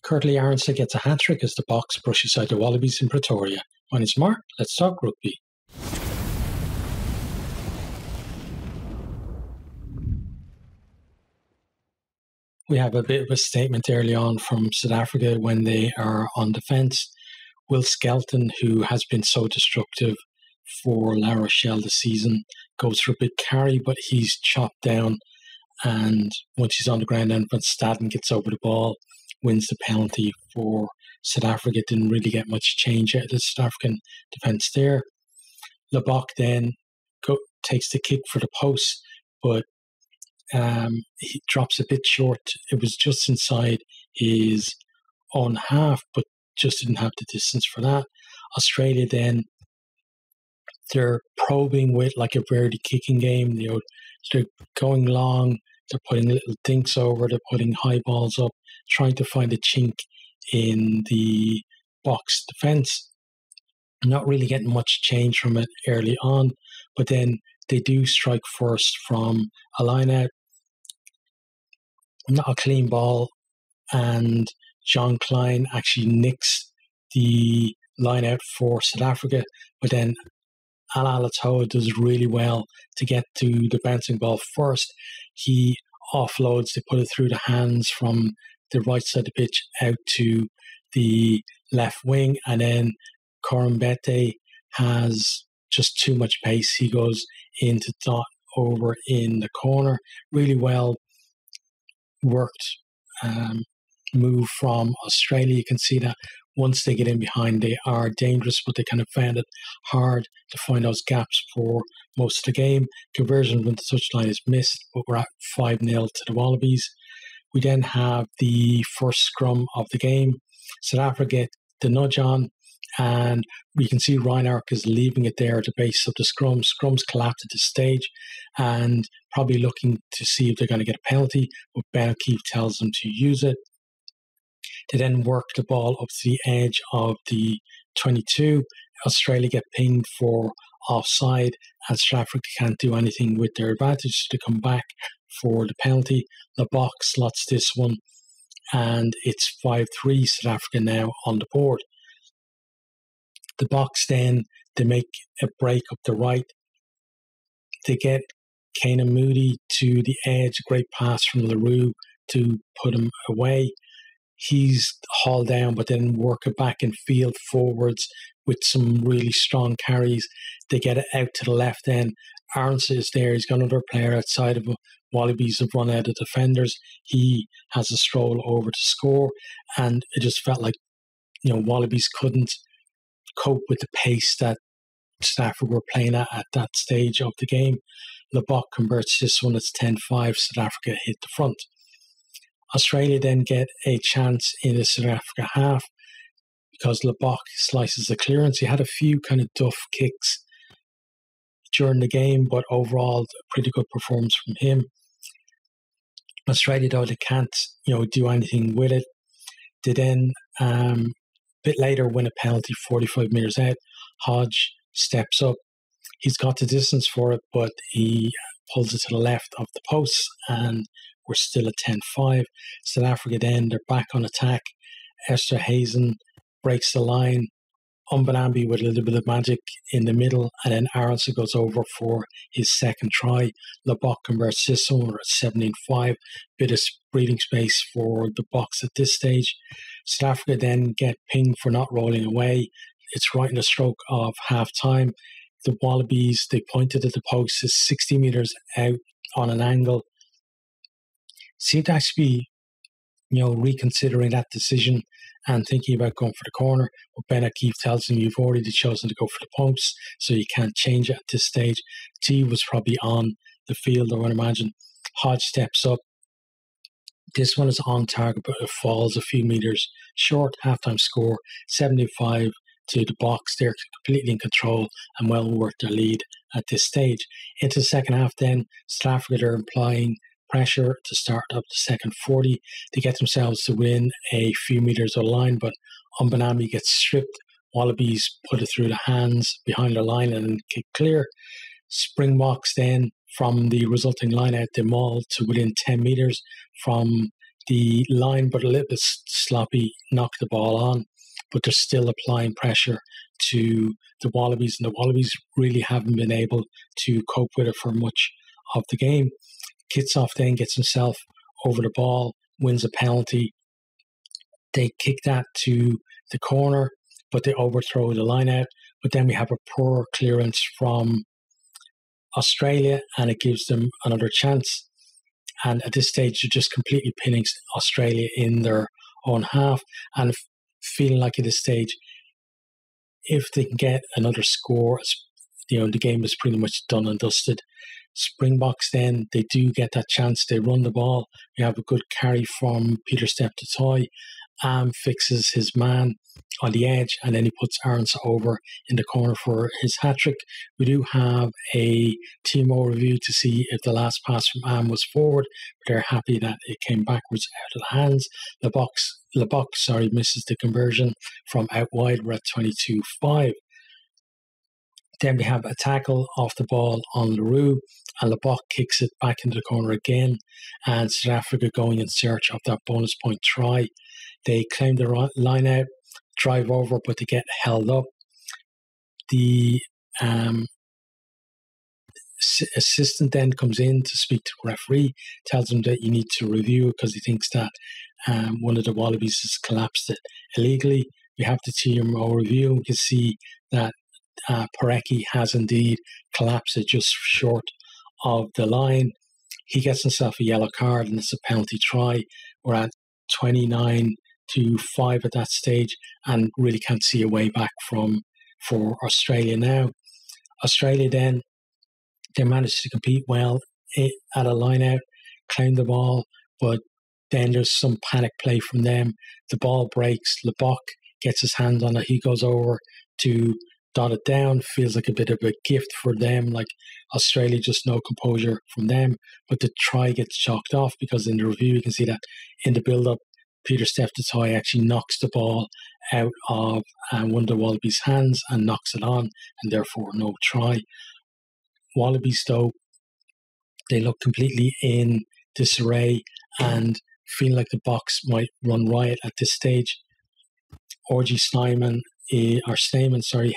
Curtly Aronson gets a hat-trick as the Box brushes out the Wallabies in Pretoria. My name's Mark, let's talk rugby. We have a bit of a statement early on from South Africa when they are on defence. Will Skelton, who has been so destructive for La Rochelle this season, goes for a big carry, but he's chopped down. And once he's on the ground, then Van Staden gets over the ball, wins the penalty for South Africa. Didn't really get much change out of the South African defence there. Lebok then takes the kick for the post, but he drops a bit short. It was just inside his own half, but just didn't have the distance for that. Australia then, they're probing with like a Verdi kicking game. They're going long, they're putting little dinks over, they're putting high balls up, trying to find a chink in the Box defence. Not really getting much change from it early on, but then they do strike first from a line out. Not a clean ball, and Jean Klein actually nicks the line out for South Africa, but then Ala Alatoa does really well to get to the bouncing ball first. He offloads, they put it through the hands from the right side of the pitch out to the left wing, and then Korombete has just too much pace. He goes into dot over in the corner. Really well worked move from Australia. You can see that once they get in behind, they are dangerous, but they kind of found it hard to find those gaps for most of the game. Conversion when the touchline is missed, but we're at 5-0 to the Wallabies. We then have the first scrum of the game. South Africa get the nudge on, and we can see Reinark is leaving it there at the base of the scrum. Scrums collapse at this stage and probably looking to see if they're going to get a penalty, but Ben O'Keefe tells them to use it. They then work the ball up to the edge of the 22. Australia get pinged for offside, and South Africa can't do anything with their advantage to come back for the penalty. The Box slots this one, and it's 5-3 South Africa now on the board. The Box then, they make a break up the right. They get Kanan Moody to the edge, great pass from LaRue to put him away. He's hauled down, but then work it back in field forwards with some really strong carries. They get it out to the left end. Aronson is there. He's got another player outside of him. Wallabies have run out of defenders. He has a stroll over to score, and it just felt like, Wallabies couldn't cope with the pace that Stafford were playing at that stage of the game. Lebok converts this one. It's 10-5. South Africa hit the front. Australia then get a chance in the South Africa half because Lebok slices the clearance. He had a few kind of duff kicks during the game, but overall, a pretty good performance from him. Australia, though, they can't, do anything with it. They then, a bit later, win a penalty 45 metres out. Hodge steps up. He's got the distance for it, but he pulls it to the left of the post, and we're still at 10-5. South Africa then, they're back on attack. Esther Hazen breaks the line. Umbanambi with a little bit of magic in the middle, and then Aronson goes over for his second try. Lebok converts this one. We're at 17-5. Bit of breathing space for the Box at this stage. South Africa then get pinged for not rolling away. It's right in the stroke of half time. The Wallabies, they pointed at the post, is 60 metres out on an angle. Seem to actually be, reconsidering that decision and thinking about going for the corner. But Ben O'Keefe tells him, you've already chosen to go for the post, so you can't change it at this stage. T was probably on the field, I would imagine. Hodge steps up. This one is on target, but it falls a few metres short. Halftime score, 75 to the Box. They're completely in control and well worth their lead at this stage. Into the second half then, South Africa are applying pressure to start up the second 40. They get themselves to win a few metres of the line, but Umbanambi gets stripped. Wallabies put it through the hands behind the line and kick clear. Springboks then, from the resulting line out, they maul to within 10 metres from the line, but a little bit sloppy, knocked the ball on, but they're still applying pressure to the Wallabies, and the Wallabies really haven't been able to cope with it for much of the game. Kitsoff then gets himself over the ball, wins a penalty. They kick that to the corner, but they overthrow the line out. But then we have a poor clearance from Australia, and it gives them another chance. And at this stage, they're just completely pinning Australia in their own half, and feeling like at this stage, if they can get another score, the game is pretty much done and dusted. Springboks then, they do get that chance. They run the ball. We have a good carry from Peter Steph-Totoy. Fixes his man on the edge, and then he puts Arons over in the corner for his hat-trick. We do have a TMO review to see if the last pass from was forward, but they're happy that it came backwards out of the hands. Lebok misses the conversion from out wide. We're at 22-5. Then we have a tackle off the ball on Leroux, and Lebok kicks it back into the corner again, and South Africa going in search of that bonus point try. They claim the line out, drive over, but they get held up. The assistant then comes in to speak to the referee, tells him that you need to review it because he thinks that one of the Wallabies has collapsed it illegally. We have the TMO review, and we can see that Parecki has indeed collapsed it just short of the line. He gets himself a yellow card, and it's a penalty try. We're at 29-5 at that stage, and really can't see a way back for Australia now. Australia then, they managed to compete well at a line out, claim the ball, but then there's some panic play from them. The ball breaks. Lebok gets his hand on it. He goes over to dot it down. Feels like a bit of a gift for them. Like Australia, just no composure from them. But the try gets chalked off because in the review you can see that in the build-up, Peter Steph-Totoy actually knocks the ball out of one of the Wallabies' hands and knocks it on, and therefore no try. Wallabies, though, they look completely in disarray and feel like the Boks might run riot at this stage. Orgy Snyman,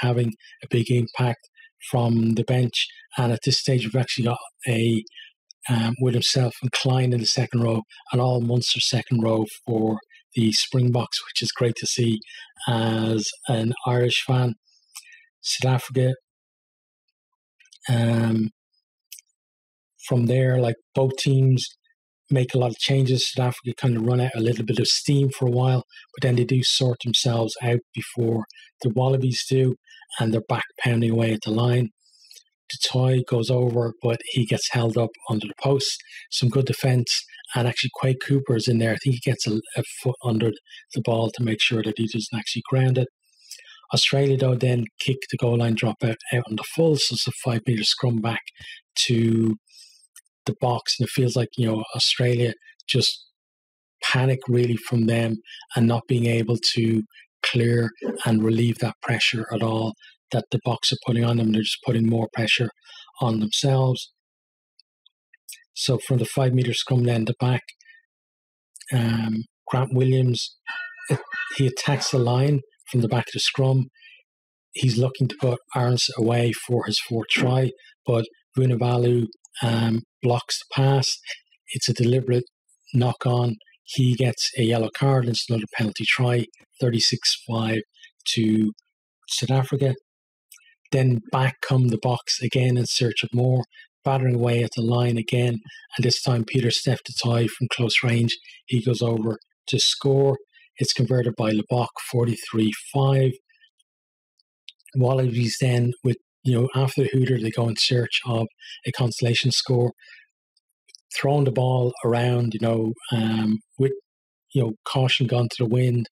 having a big impact from the bench, and at this stage we've actually got with himself and Klein in the second row, and all Munster second row for the Springboks, which is great to see as an Irish fan. South Africa, from there, like both teams make a lot of changes. South Africa kind of run out a little bit of steam for a while, but then they do sort themselves out before the Wallabies do, and they're back pounding away at the line. Totoy goes over, but he gets held up under the post. Some good defence, and actually Quade Cooper is in there. I think he gets a foot under the ball to make sure that he doesn't actually ground it. Australia, though, then kick the goal line drop out on the full, so it's a 5 metre scrum back to the box, and it feels like, Australia just panic really from them and not being able to clear and relieve that pressure at all that the Boks are putting on them. They're just putting more pressure on themselves. So from the 5 metre scrum then the back, Grant Williams, he attacks the line from the back of the scrum. He's looking to put Arons away for his fourth try, but Vunivalu blocks the pass. It's a deliberate knock-on. He gets a yellow card, and it's another penalty try, 36-5 to South Africa. Then back come the Boks again in search of more, battering away at the line again, and this time Peter Steph-Totoy from close range. He goes over to score. It's converted by Lebok, 43-5. Wallabies then, with after the hooter, they go in search of a consolation score, throwing the ball around, with caution gone to the wind,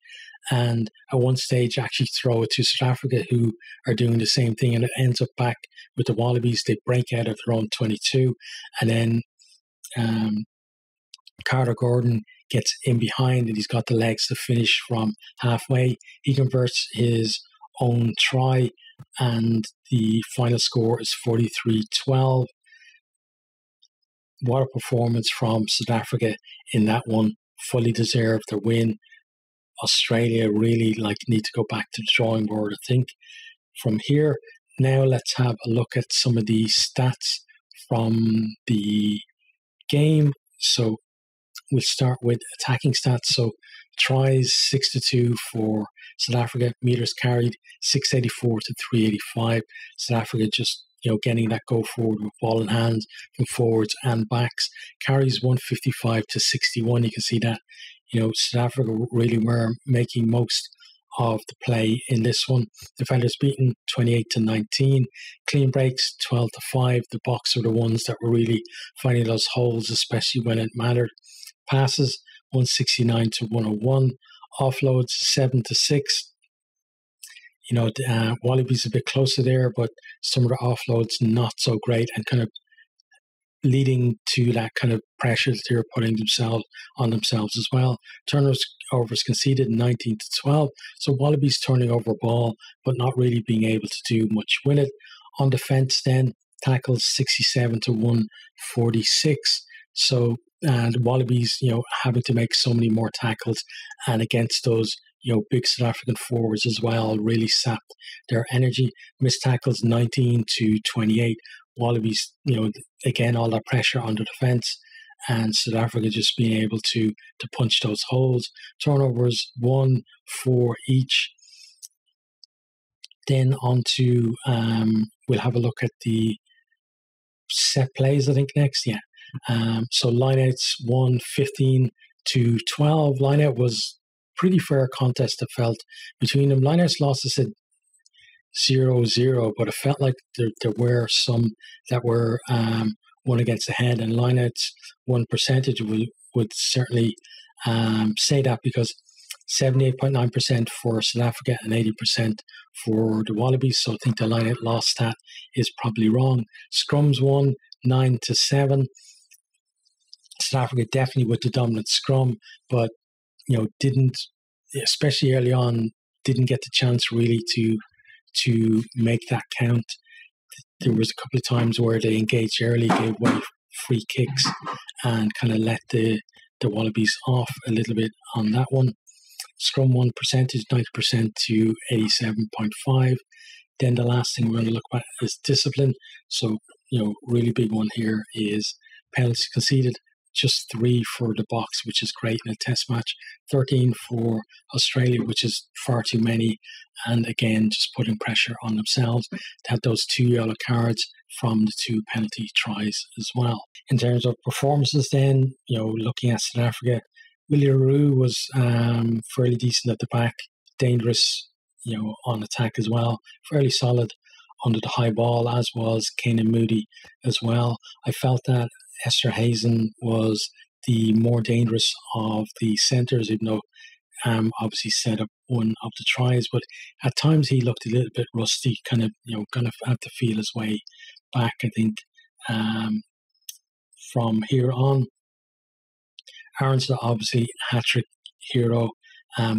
and at one stage actually throw it to South Africa, who are doing the same thing, and it ends up back with the Wallabies. They break out of their own 22, and then Carter Gordon gets in behind, and he's got the legs to finish from halfway. He converts his own try, and the final score is 43-12. What a performance from South Africa in that one fully deserved their win. Australia really need to go back to the drawing board, I think. From here, now let's have a look at some of the stats from the game. So we'll start with attacking stats. So tries 6-2 for South Africa, meters carried 684 to 385. South Africa just getting that go forward with ball in hand from forwards and backs. Carries 155 to 61. You can see that South Africa really were making most of the play in this one. Defenders beaten 28 to 19. Clean breaks 12 to 5. The Boks are the ones that were really finding those holes, especially when it mattered. Passes 169 to 101. Offloads 7 to 6. Wallabies a bit closer there, but some of the offloads not so great, and kind of leading to that kind of pressure that they're putting on themselves as well. Turnovers conceded 19 to 12. So Wallabies turning over ball, but not really being able to do much with it. On defense then, tackles 67 to 146. So the Wallabies, having to make so many more tackles, and against those, big South African forwards as well, really sapped their energy. Missed tackles 19 to 28. Wallabies, again, all that pressure on the defence, and South Africa just being able to punch those holes. Turnovers 1 for each. Then on to, we'll have a look at the set plays, I think, next. Yeah. So lineouts 115 to 12. Lineout was pretty fair contest, I felt, between them. Lineouts lost, I said, 0-0, but it felt like there were some that were one against the head, and lineouts 1% would certainly say that, because 78.9% for South Africa and 80% for the Wallabies. So I think the lineout loss stat is probably wrong. Scrums won 9 to 7. South Africa definitely with the dominant scrum, but didn't, especially early on, didn't get the chance really to make that count. There was a couple of times where they engaged early, gave away free kicks, and kind of let the Wallabies off a little bit on that one. Scrum 1 percentage, 90% to 87.5. Then the last thing we're going to look at is discipline. So, really big one here is penalties conceded. Just 3 for the Boks, which is great in a test match. 13 for Australia, which is far too many. And again, just putting pressure on themselves. They had those 2 yellow cards from the 2 penalty tries as well. In terms of performances then, looking at South Africa, Willie Leroux was fairly decent at the back. Dangerous, on attack as well. Fairly solid under the high ball, as was Keenan Moody as well. I felt that Esther Hazen was the more dangerous of the centres, even though obviously set up one of the tries, but at times he looked a little bit rusty, kind of, going to have to feel his way back, I think, from here on. Aronston, obviously, hat-trick hero,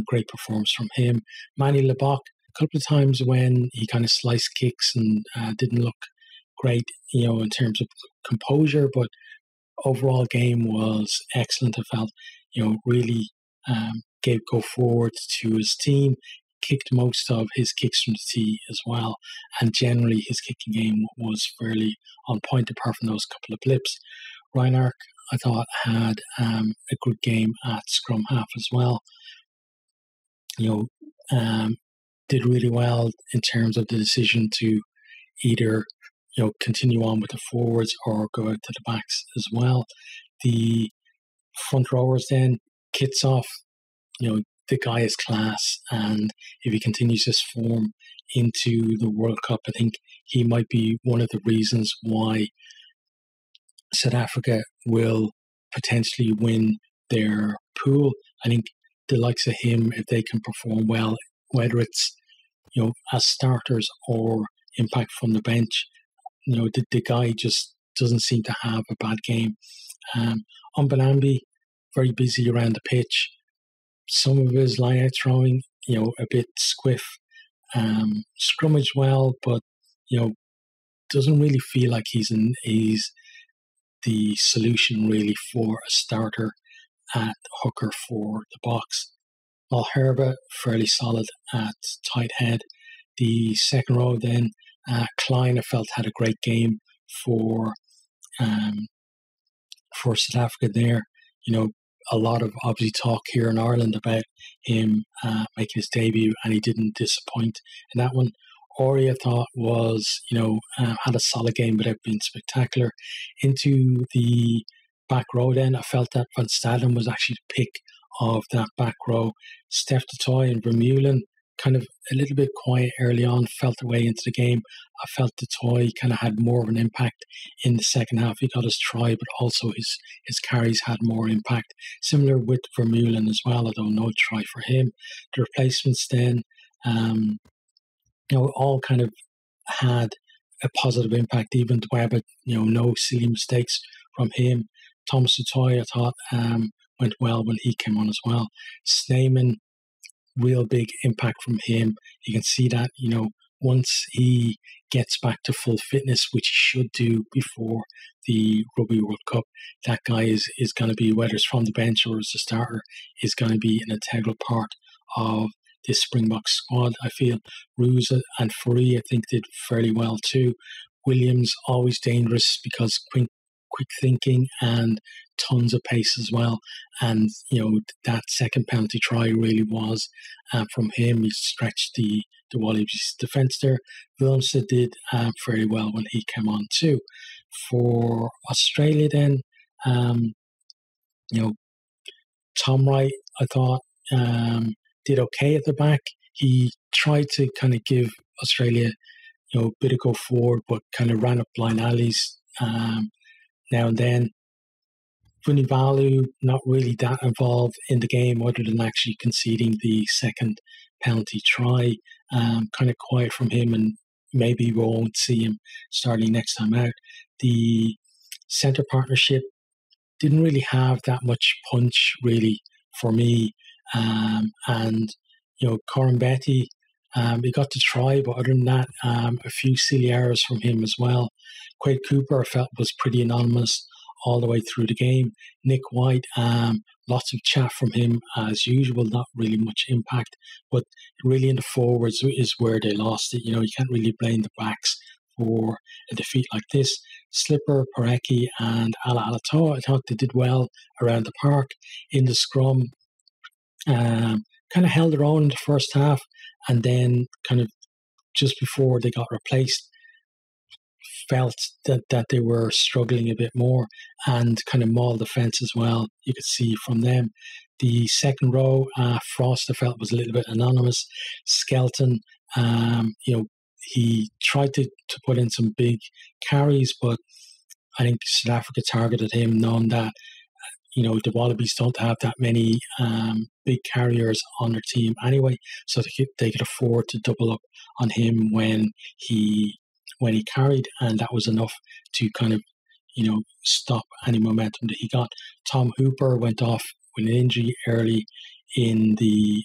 great performance from him. Manny Lebok, a couple of times when he kind of sliced kicks and didn't look great, in terms of composure, but overall game was excellent. I felt, really gave go forward to his team, kicked most of his kicks from the tee as well, and generally his kicking game was fairly on point apart from those couple of blips. Reinhardt, I thought, had a good game at scrum half as well. Did really well in terms of the decision to either continue on with the forwards or go out to the backs as well. The front rowers then, Kitshoff, the guy is class, and if he continues this form into the World Cup, I think he might be one of the reasons why South Africa will potentially win their pool. I think the likes of him, if they can perform well, whether it's as starters or impact from the bench, the guy just doesn't seem to have a bad game. Mbonambi, very busy around the pitch. Some of his line-out throwing, a bit squiff. Scrummage well, but doesn't really feel like he's the solution really for a starter. at hooker for the Box. Malherbe, fairly solid at tight head. The second row then, Klein, I felt, had a great game for um, South Africa there. A lot of obviously talk here in Ireland about him making his debut, and he didn't disappoint in that one. Ori, I thought, was, had a solid game without being spectacular. Into the back row then, I felt that Van Staden was actually the pick of that back row. Steph Dutoy and Vermeulen kind of a little bit quiet early on, felt their way into the game. I felt Dutoy kind of had more of an impact in the second half. He got his try, but also his carries had more impact. Similar with Vermeulen as well, although no try for him. The replacements then, all kind of had a positive impact. Even Dweba, no silly mistakes from him. Thomas Dutoy, I thought, went well when he came on as well. Snyman, real big impact from him. You can see that, once he gets back to full fitness, which he should do before the Rugby World Cup, that guy is going to be, whether it's from the bench or as a starter, is going to be an integral part of this Springbok squad. I feel Ruza and Fourie, I think, did fairly well too. Williams, always dangerous because quick thinking and tons of pace as well. And, that second penalty try really was from him. He stretched the Wallabies defence there. Willemse did fairly well when he came on too. For Australia then, Tom Wright, I thought, did okay at the back. He tried to kind of give Australia, a bit of go forward, but kind of ran up blind alleys now and then. Vunivalu, not really that involved in the game other than actually conceding the second penalty try. Kind of quiet from him, and maybe we won't see him starting next time out. The centre partnership didn't really have that much punch really for me. And, Corin Betty, he got to try, but other than that, a few silly errors from him as well. Quade Cooper, I felt, was pretty anonymous all the way through the game. Nick White, lots of chat from him as usual, not really much impact, but really in the forwards is where they lost it. You can't really blame the backs for a defeat like this. Slipper, Parecki and Ala Alatoa, I thought they did well around the park. In the scrum, kind of held their own in the first half, and then kind of just before they got replaced, felt that they were struggling a bit more and kind of mauled the fence as well. You could see from them. The second row, Frost, I felt, was a little bit anonymous. Skelton, he tried to put in some big carries, but I think South Africa targeted him, knowing that the Wallabies don't have that many big carriers on their team anyway, so they could afford to double up on him when he carried, and that was enough to kind of stop any momentum that he got. Tom Hooper went off with an injury early in the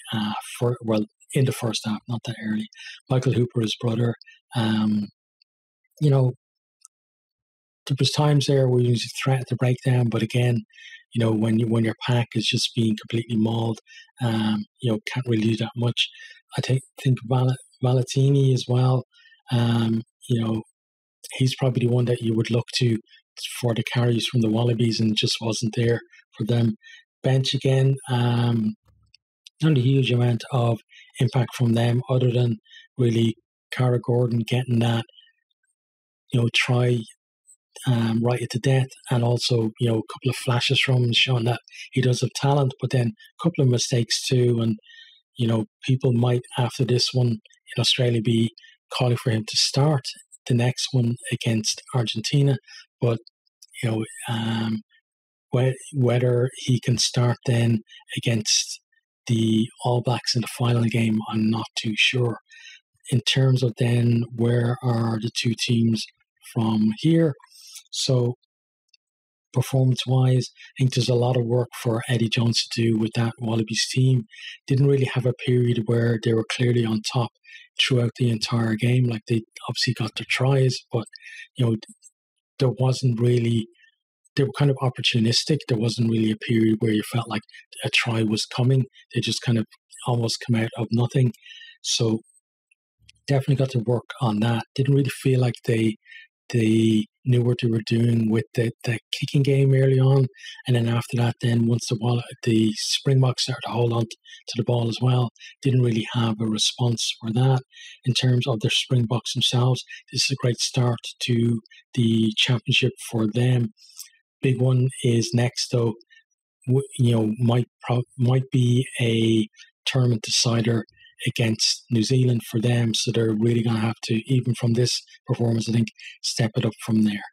in the first half, not that early. Michael Hooper, his brother, there was times there where he was threatened to break down, but again, when your pack is just being completely mauled, can't really do that much. I think Valentini as well. He's probably the one that you would look to for the carries from the Wallabies, and just wasn't there for them. Bench again, not a huge amount of impact from them, other than really Cara Gordon getting that try right at the death, and also a couple of flashes from him showing that he does have talent, but then a couple of mistakes too. And people might, after this one in Australia, be calling for him to start the next one against Argentina, but whether he can start then against the All Blacks in the final game, I'm not too sure. In terms of then where are the two teams from here, so performance-wise, I think there's a lot of work for Eddie Jones to do with that Wallabies team. Didn't really have a period where they were clearly on top throughout the entire game. Like, they obviously got their tries, but there wasn't really they were kind of opportunistic. There wasn't really a period where you felt like a try was coming. They just kind of almost come out of nothing. So definitely got to work on that. Didn't really feel like they knew what they were doing with the kicking game early on. And then after that, then once the Springboks started to hold on to the ball as well, didn't really have a response for that. In terms of their Springboks themselves, this is a great start to the championship for them. Big one is next, though. Might be a tournament decider against New Zealand for them. So they're really going to have to, even from this performance, I think, step it up from there.